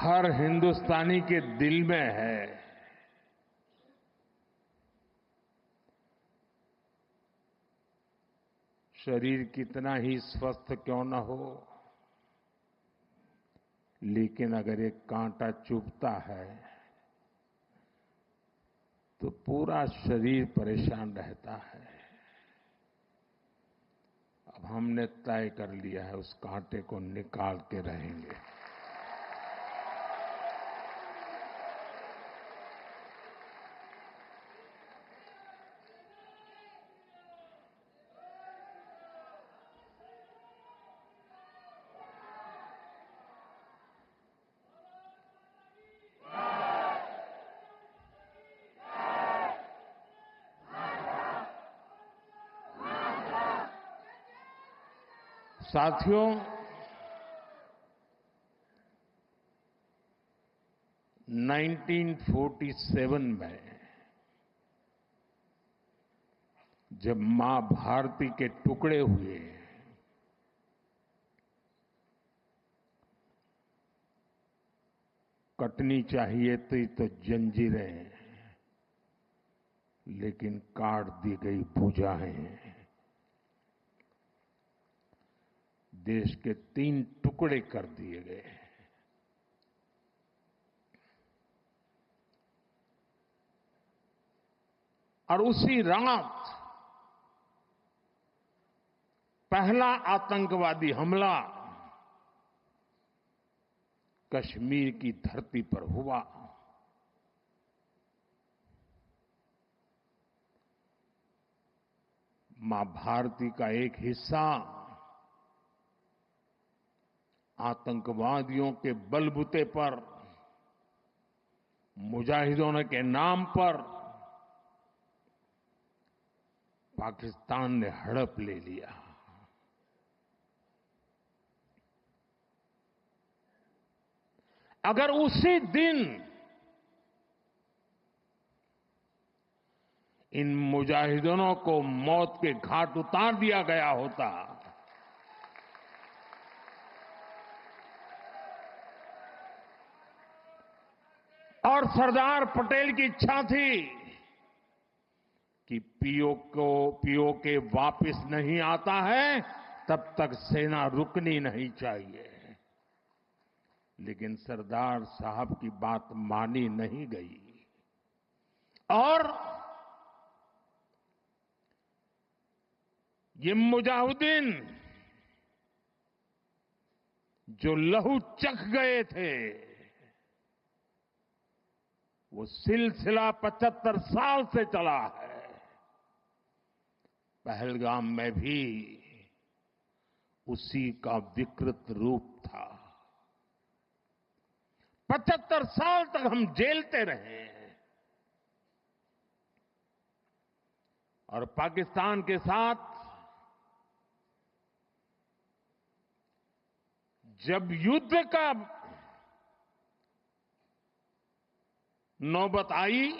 हर हिंदुस्तानी के दिल में है। शरीर कितना ही स्वस्थ क्यों न हो, लेकिन अगर एक कांटा चुभता है तो पूरा शरीर परेशान रहता है। अब हमने तय कर लिया है उस कांटे को निकाल के रहेंगे। साथियों, 1947 में जब मां भारती के टुकड़े हुए, कटनी चाहिए थी तो जंजीरें, लेकिन काट दी गई भुजाएं। देश के 3 टुकड़े कर दिए गए। और उसी रात पहला आतंकवादी हमला कश्मीर की धरती पर हुआ। मां भारती का एक हिस्सा आतंकवादियों के बलबूते पर, मुजाहिदों के नाम पर पाकिस्तान ने हड़प ले लिया। अगर उसी दिन इन मुजाहिदों को मौत के घाट उतार दिया गया होता और सरदार पटेल की इच्छा थी कि पीओके वापस नहीं आता है तब तक सेना रुकनी नहीं चाहिए, लेकिन सरदार साहब की बात मानी नहीं गई और ये मुजाहिदीन जो लहू चख गए थे, वो सिलसिला 75 साल से चला है। पहलगाम में भी उसी का विकृत रूप था। 75 साल तक हम झेलते रहे और पाकिस्तान के साथ जब युद्ध का नौबत आई,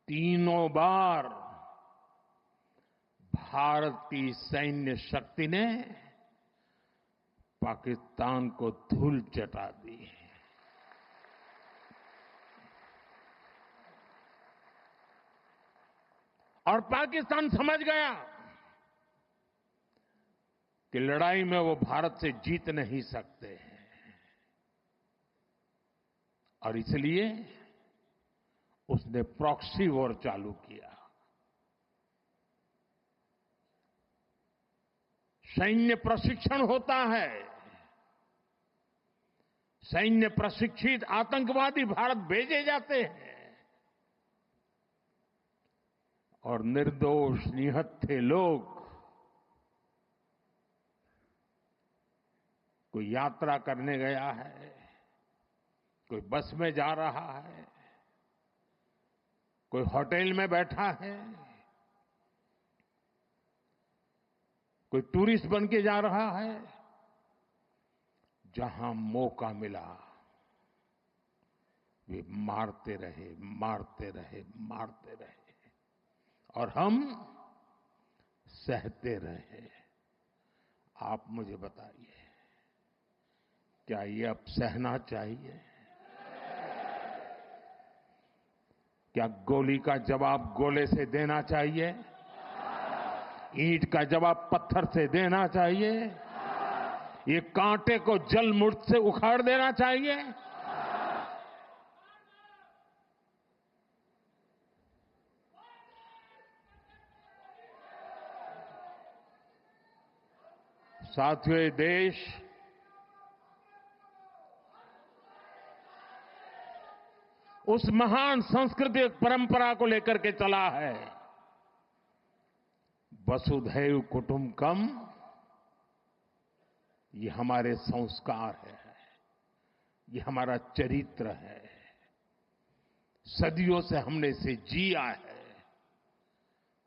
तीनों बार भारत की सैन्य शक्ति ने पाकिस्तान को धूल चटा दी। और पाकिस्तान समझ गया कि लड़ाई में वो भारत से जीत नहीं सकते हैं और इसलिए उसने प्रॉक्सी वॉर चालू किया। सैन्य प्रशिक्षण होता है, सैन्य प्रशिक्षित आतंकवादी भारत भेजे जाते हैं और निर्दोष निहत्थे लोग, कोई यात्रा करने गया है, कोई बस में जा रहा है, कोई होटल में बैठा है, कोई टूरिस्ट बन के जा रहा है, जहां मौका मिला वे मारते रहे, मारते रहे, मारते रहे और हम सहते रहे। आप मुझे बताइए, क्या ये अब सहना चाहिए? क्या गोली का जवाब गोले से देना चाहिए? ईंट का जवाब पत्थर से देना चाहिए? ये कांटे को जल मुर्द से उखाड़ देना चाहिए? साथियों, ये देश उस महान सांस्कृतिक परंपरा को लेकर के चला है, वसुधैव कुटुंबकम। ये हमारे संस्कार है, ये हमारा चरित्र है, सदियों से हमने इसे जिया है।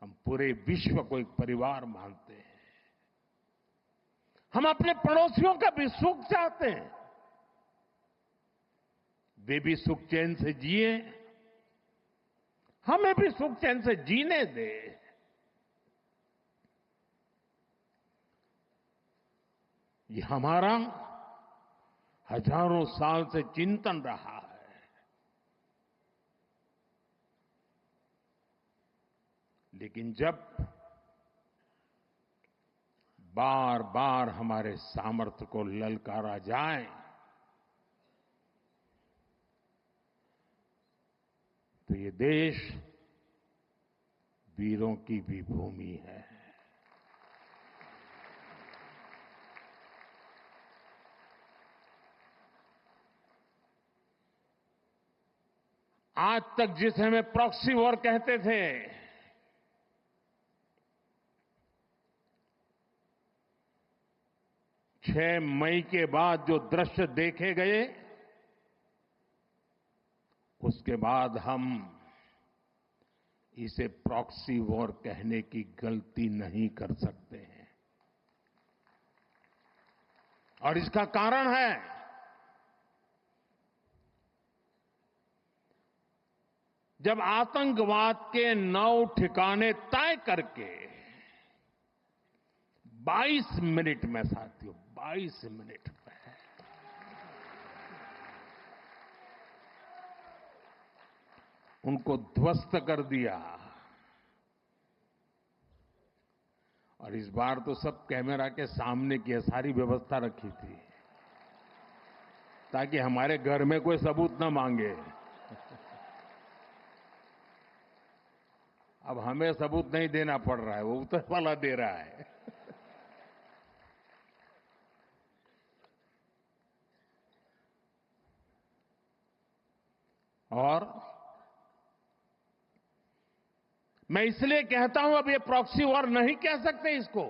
हम पूरे विश्व को एक परिवार मानते हैं। हम अपने पड़ोसियों का भी सुख चाहते हैं, वे भी सुख चैन से जिए, हमें भी सुख चैन से जीने दे। ये हमारा हजारों साल से चिंतन रहा है। लेकिन जब बार बार हमारे सामर्थ्य को ललकारा जाए, तो ये देश वीरों की भी भूमि है। आज तक जिसे हमें प्रॉक्सी वॉर कहते थे, 6 मई के बाद जो दृश्य देखे गए, उसके बाद हम इसे प्रॉक्सी वॉर कहने की गलती नहीं कर सकते हैं। और इसका कारण है जब आतंकवाद के 9 ठिकाने तय करके 22 मिनट में, साथियों 22 मिनट में उनको ध्वस्त कर दिया। और इस बार तो सब कैमरा के सामने की सारी व्यवस्था रखी थी ताकि हमारे घर में कोई सबूत न मांगे। अब हमें सबूत नहीं देना पड़ रहा है, वो ऊपर वाला दे रहा है। और मैं इसलिए कहता हूं अब ये प्रॉक्सी वॉर नहीं कह सकते इसको,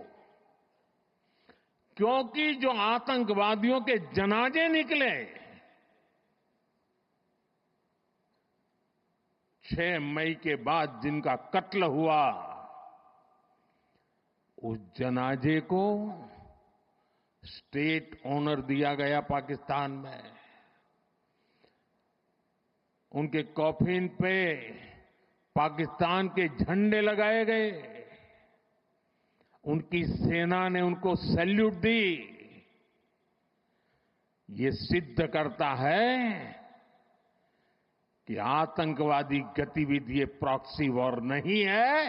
क्योंकि जो आतंकवादियों के जनाजे निकले 6 मई के बाद, जिनका कत्ल हुआ, उस जनाजे को स्टेट ऑनर दिया गया पाकिस्तान में। उनके कॉफिन पे पाकिस्तान के झंडे लगाए गए, उनकी सेना ने उनको सैल्यूट दी। ये सिद्ध करता है कि आतंकवादी गतिविधि ये प्रॉक्सी वॉर नहीं है,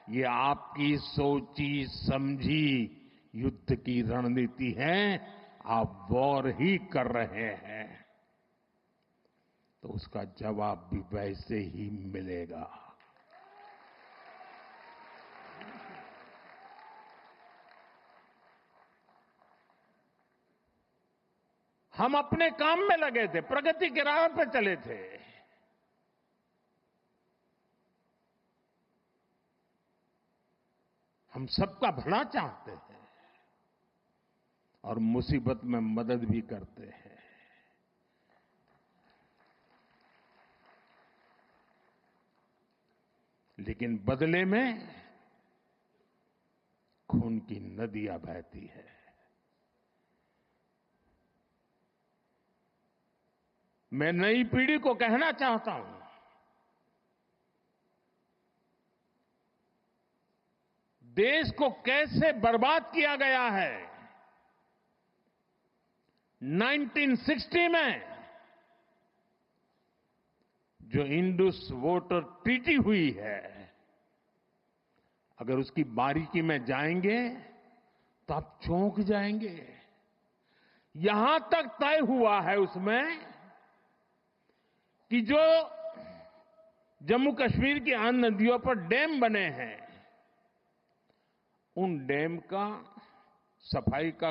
ये आपकी सोची समझी युद्ध की रणनीति है। आप वॉर ही कर रहे हैं, तो उसका जवाब भी वैसे ही मिलेगा। हम अपने काम में लगे थे, प्रगति के राह पर चले थे। हम सबका भला चाहते हैं और मुसीबत में मदद भी करते हैं। लेकिन बदले में खून की नदियां बहती है। मैं नई पीढ़ी को कहना चाहता हूं, देश को कैसे बर्बाद किया गया है, 1960 में जो इंडस वाटर ट्रीटी हुई है, अगर उसकी बारीकी में जाएंगे तो आप चौंक जाएंगे। यहां तक तय हुआ है उसमें कि जो जम्मू कश्मीर की अन्य नदियों पर डैम बने हैं, उन डैम का सफाई का